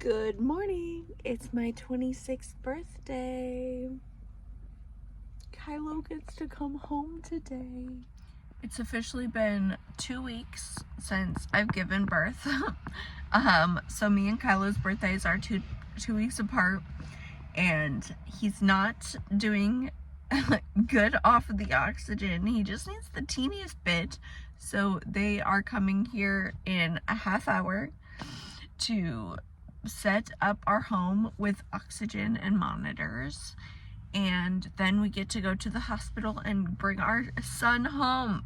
Good morning. It's my 26th birthday. Kylo gets to come home today. It's officially been 2 weeks since I've given birth. So me and Kylo's birthdays are two weeks apart, and he's not doing good off of the oxygen. He just needs the teeniest bit. So they are coming here in a half hour to set up our home with oxygen and monitors, and then we get to go to the hospital and bring our son home.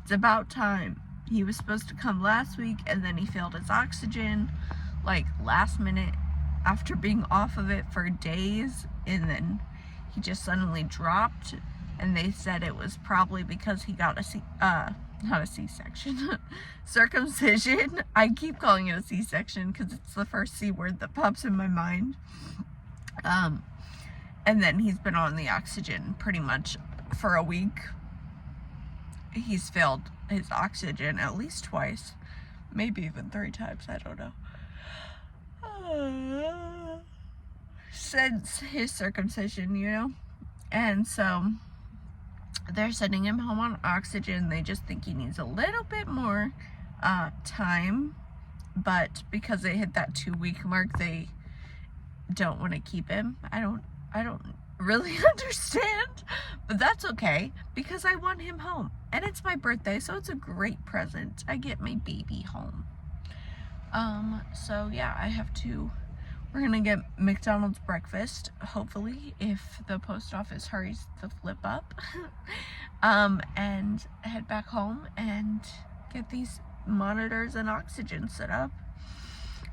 It's about time. He was supposed to come last week, and then he failed his oxygen like last minute after being off of it for days, and then he just suddenly dropped, and they said it was probably because he got not a C-section, circumcision. I keep calling it a C-section because it's the first C word that pops in my mind. And then he's been on the oxygen pretty much for a week. He's failed his oxygen at least twice, maybe even 3 times, I don't know. Since his circumcision, you know? And so they're sending him home on oxygen. They just think he needs a little bit more time, but because they hit that 2-week mark, they don't want to keep him. I don't really understand, but that's okay because I want him home, and it's my birthday, so it's a great present. I get my baby home. So yeah, we're gonna get McDonald's breakfast, hopefully, if the post office hurries the flip up, and head back home and get these monitors and oxygen set up.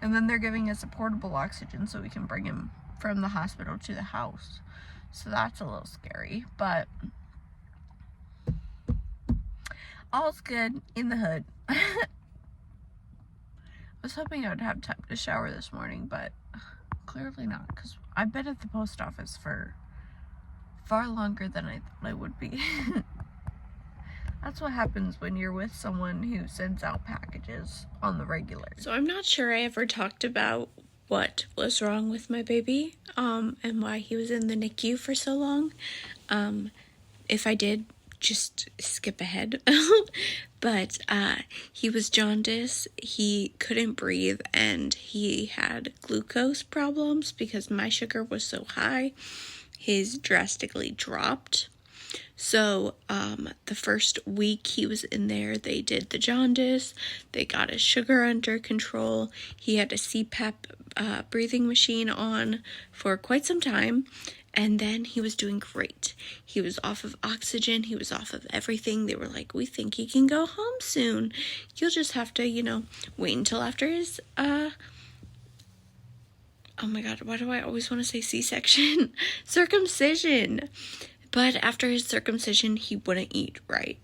And then they're giving us a portable oxygen so we can bring him from the hospital to the house. So that's a little scary, but all's good in the hood. I was hoping I would have time to shower this morning, but clearly not, because I've been at the post office for far longer than I thought I would be. That's what happens when you're with someone who sends out packages on the regular. So I'm not sure I ever talked about what was wrong with my baby, and why he was in the NICU for so long. If I did, just skip ahead. But he was jaundice, he couldn't breathe, and he had glucose problems because my sugar was so high. His drastically dropped. So the first week he was in there, they did the jaundice, they got his sugar under control. He had a CPAP breathing machine on for quite some time, and then he was doing great. He was off of oxygen, he was off of everything. They were like, we think he can go home soon. You'll just have to, wait until after his, oh my god, why do I always want to say C-section? Circumcision. But after his circumcision, he wouldn't eat right.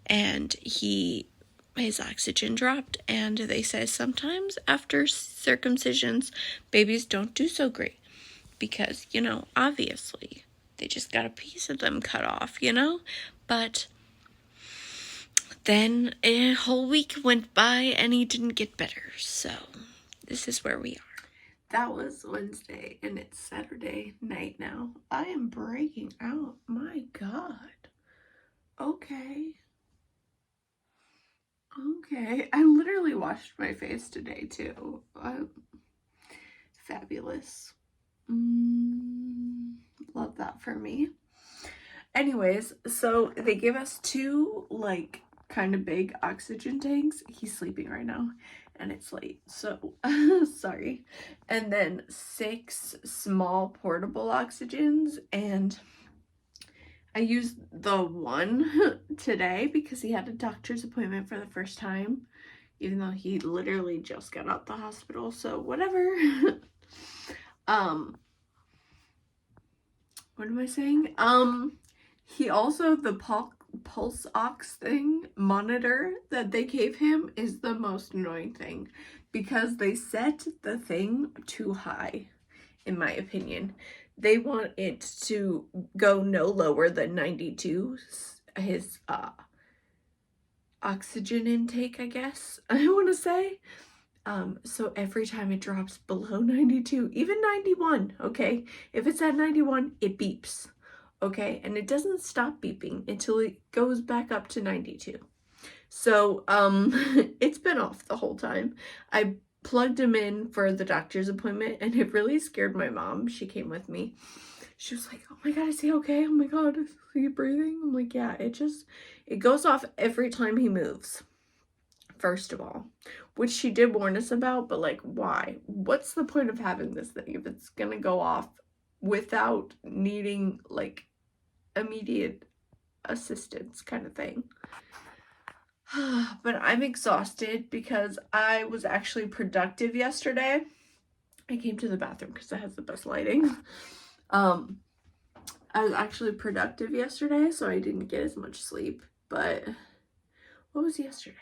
And his oxygen dropped. And they say sometimes after circumcisions, babies don't do so great. Because, obviously, they just got a piece of them cut off, But then a whole week went by and he didn't get better. So this is where we are. That was Wednesday, and it's Saturday night now. I am breaking out. My god. Okay. I literally washed my face today, too. Fabulous. Love that for me. Anyways, so they give us 2, kind of big oxygen tanks. He's sleeping right now, and it's late, so sorry. And then 6 small portable oxygens, and I used the one today because he had a doctor's appointment for the first time, even though he literally just got out the hospital, so whatever. What am I saying? He also, the pulse ox thing monitor that they gave him is the most annoying thing, because they set the thing too high, in my opinion. They want it to go no lower than 92, his oxygen intake, I guess I want to say. So every time it drops below 92, even 91, okay? If it's at 91, it beeps, okay? And it doesn't stop beeping until it goes back up to 92. So, it's been off the whole time. I plugged him in for the doctor's appointment, and it really scared my mom. She came with me. She was like, oh my god, is he okay? Oh my god, is he breathing? I'm like, yeah, it goes off every time he moves. First of all, which she did warn us about, but like, why? What's the point of having this thing if it's gonna go off without needing like immediate assistance kind of thing? But I'm exhausted because I was actually productive yesterday. I came to the bathroom because it has the best lighting. I was actually productive yesterday, so I didn't get as much sleep. But what was yesterday?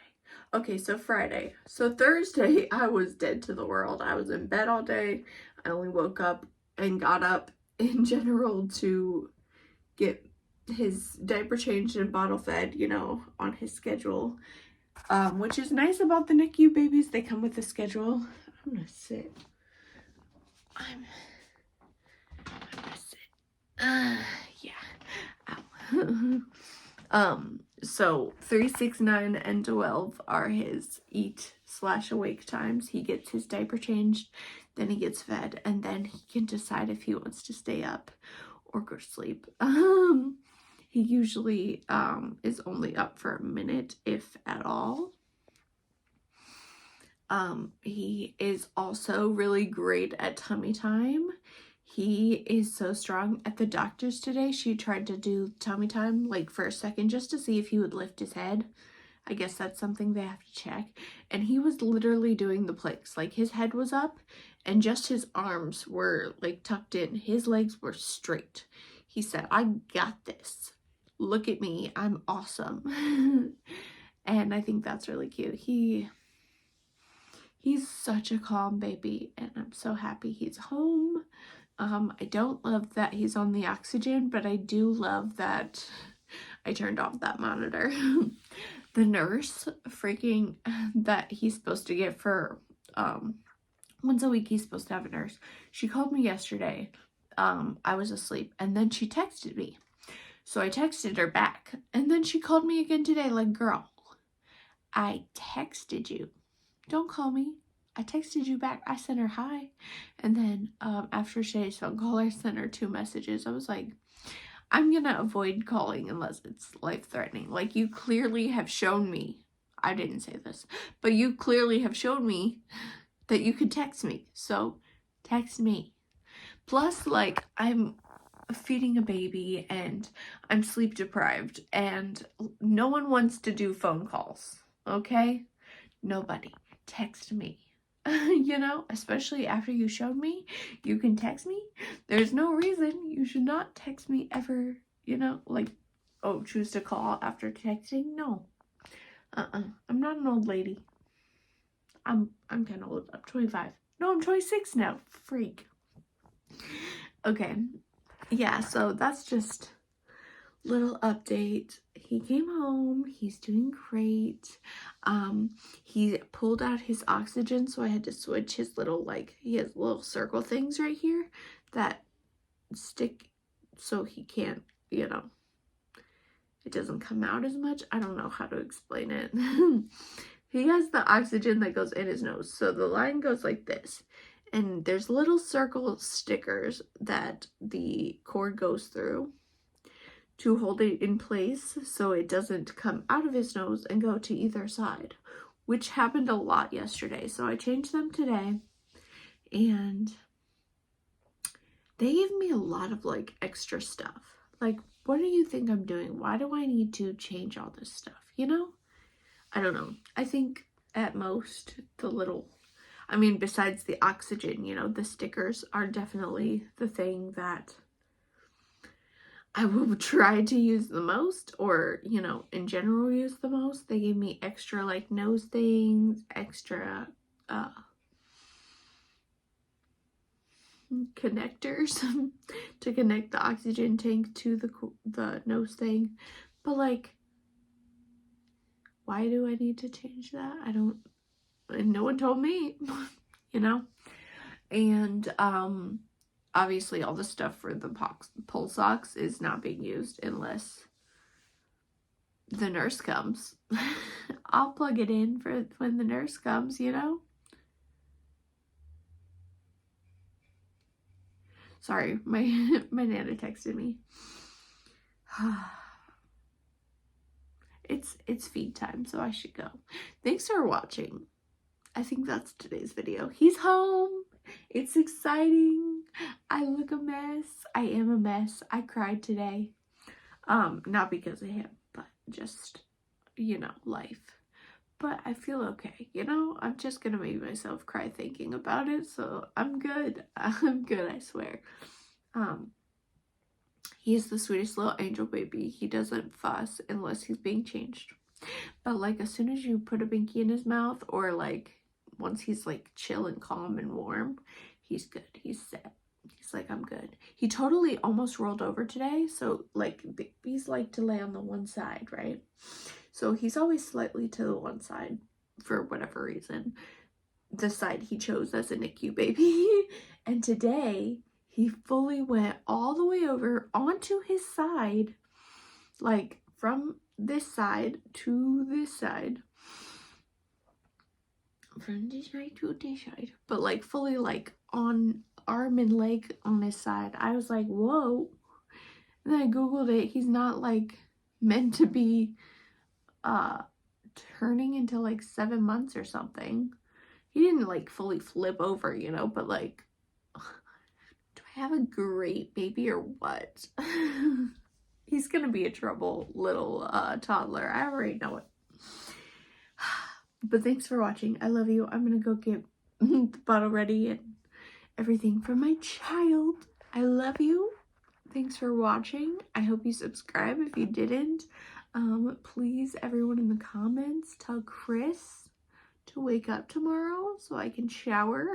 Okay, so Friday. So Thursday, I was dead to the world. I was in bed all day. I only woke up and got up in general to get his diaper changed and bottle fed, you know, on his schedule. Which is nice about the NICU babies. They come with a schedule. I'm gonna sit. I'm gonna sit. Yeah. Ow. So 3, 6, 9, and 12 are his eat/awake times. He gets his diaper changed, then he gets fed, and then he can decide if he wants to stay up or go to sleep. He usually is only up for a minute, if at all. He is also really great at tummy time. He is so strong. At the doctor's today, she tried to do tummy time like for a second just to see if he would lift his head. I guess that's something they have to check. And he was literally doing the planks. Like his head was up and just his arms were like tucked in. His legs were straight. He said, I got this. Look at me. I'm awesome. And I think that's really cute. He's such a calm baby and I'm so happy he's home. I don't love that he's on the oxygen, but I do love that I turned off that monitor. The nurse freaking that he's supposed to get for once a week he's supposed to have a nurse. She called me yesterday. I was asleep and then she texted me. So I texted her back and then she called me again today like, girl, I texted you. Don't call me. I texted you back. I sent her hi. And then after today's phone call, I sent her 2 messages. I was like, I'm going to avoid calling unless it's life-threatening. Like, you clearly have shown me. I didn't say this. But you clearly have shown me that you could text me. So, text me. Plus, like, I'm feeding a baby and I'm sleep deprived. And no one wants to do phone calls. Okay? Nobody. Text me. You know, especially after you showed me, you can text me. There's no reason you should not text me ever, you know, like, oh, choose to call after texting. No. I'm not an old lady. I'm kind of old. I'm 25. No, I'm 26 now. Freak. Okay. Yeah, so that's just little update. He came home. He's doing great. He pulled out his oxygen, so I had to switch his little, like, he has little circle things right here that stick so he can't, you know, it doesn't come out as much. I don't know how to explain it. He has the oxygen that goes in his nose, so the line goes like this. And there's little circle stickers that the cord goes through to hold it in place so it doesn't come out of his nose and go to either side, which happened a lot yesterday. So I changed them today and they gave me a lot of like extra stuff. Like, what do you think I'm doing? Why do I need to change all this stuff? You know? I don't know. I think at most the little, I mean, besides the oxygen, you know, the stickers are definitely the thing that I will try to use the most, or, you know, in general use the most. They gave me extra, like, nose things, extra, connectors to connect the oxygen tank to the nose thing. But, like, why do I need to change that? I don't and no one told me, you know? And, obviously all the stuff for the pull socks is not being used unless the nurse comes. I'll plug it in for when the nurse comes, you know? Sorry, my Nana texted me. It's feed time, so I should go. Thanks for watching. I think that's today's video. He's home. It's exciting. I look a mess. I am a mess. I cried today. Not because of him, but just, you know, life. But I feel okay, you know? I'm just gonna make myself cry thinking about it, so I'm good. I'm good, I swear. He is the sweetest little angel baby. He doesn't fuss unless he's being changed. But, like, as soon as you put a binky in his mouth, or, like, once he's, like, chill and calm and warm, he's good. He's set. He's like, I'm good. He totally almost rolled over today. So, like, babies like to lay on the one side, right? So he's always slightly to the one side for whatever reason. The side he chose as a NICU baby. And today, he fully went all the way over onto his side. Like, from this side to this side. From this side to this side. But, like, fully, like, on arm and leg on his side. I was like, whoa. And then I googled it. He's not, like, meant to be turning until like 7 months or something. He didn't like fully flip over, you know, but like, do I have a great baby or what? He's gonna be a trouble little toddler. I already know it. But thanks for watching. I love you. I'm gonna go get the bottle ready and everything for my child. I love you. Thanks for watching. I hope you subscribe if you didn't. Please, everyone in the comments, tell Chris to wake up tomorrow so I can shower.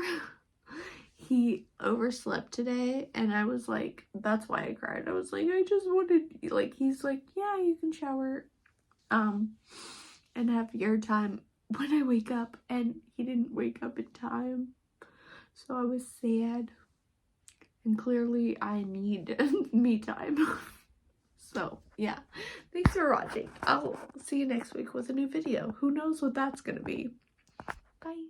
He overslept today, and I was like, that's why I cried. I was like, I just wanted, like, he's like, yeah, you can shower, and have your time when I wake up, and he didn't wake up in time, so I was sad, and clearly I need me time. So, yeah. Thanks for watching. I'll see you next week with a new video. Who knows what that's gonna be. Bye.